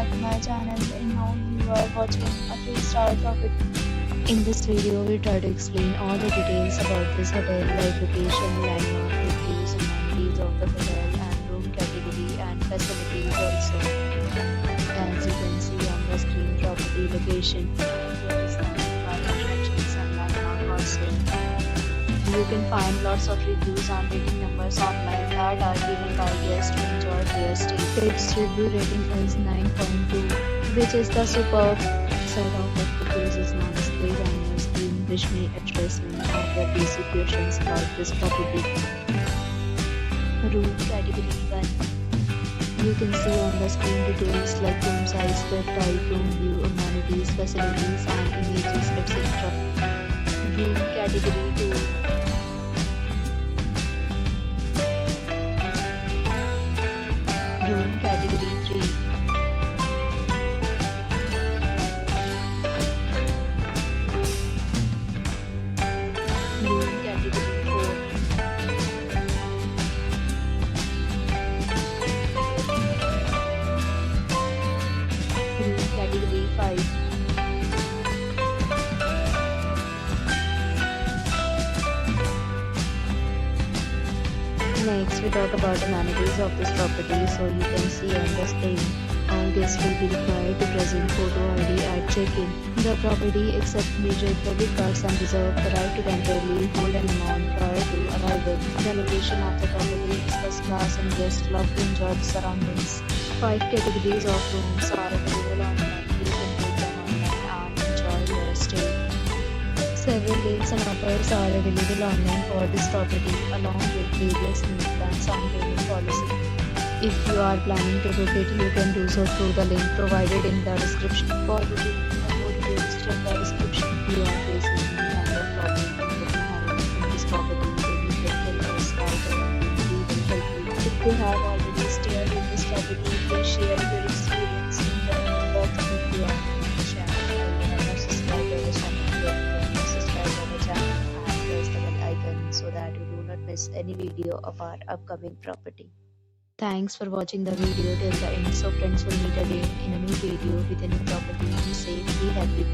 back to my channel, and now you are watching a 3-star property. In this video, we try to explain all the details about this hotel, like location, landmark, reviews, amenities of the hotel, and room category and facilities also. As you can see on the screen, property location, there is nearby attractions and landmark also. You can find lots of reviews and rating numbers online that are given by guests to enjoy their stay. Its review rating is 9.2, which is the superb. Set of reviews is not displayed on your screen, which may address many of the basic questions about this property. Room category 1. You can see on the screen details like room size, bed type, room view, amenities, facilities, and images, etc. Room category 2. Room category 3. Room category 4. Room category 5. Next, we talk about amenities of this property. So you can see on the screen, all guests will be required to present photo ID at check-in. The property accepts major credit cards and reserves the right to temporarily hold an amount prior to arrival. The location of the property is first class and guests love to enjoy the surroundings. 5 categories of rooms are available online. You can take them online and enjoy your stay. Several rates and offers are available online for this property, along with various meal plans and payment policy. If you are planning to book it, you can do so through the link provided in the description. For booking more details, check the description. If you are facing any kind of problem in this property, then you can tell us about it and we will help you. If you have already stayed in this property, please share your experience in the comment box. If you are new to the channel or you have not subscribed to the channel, so that you do not miss any video of our upcoming property. Thanks for watching the video till the end. So friends, will meet again in a new video with a new property. Be safe, be happy.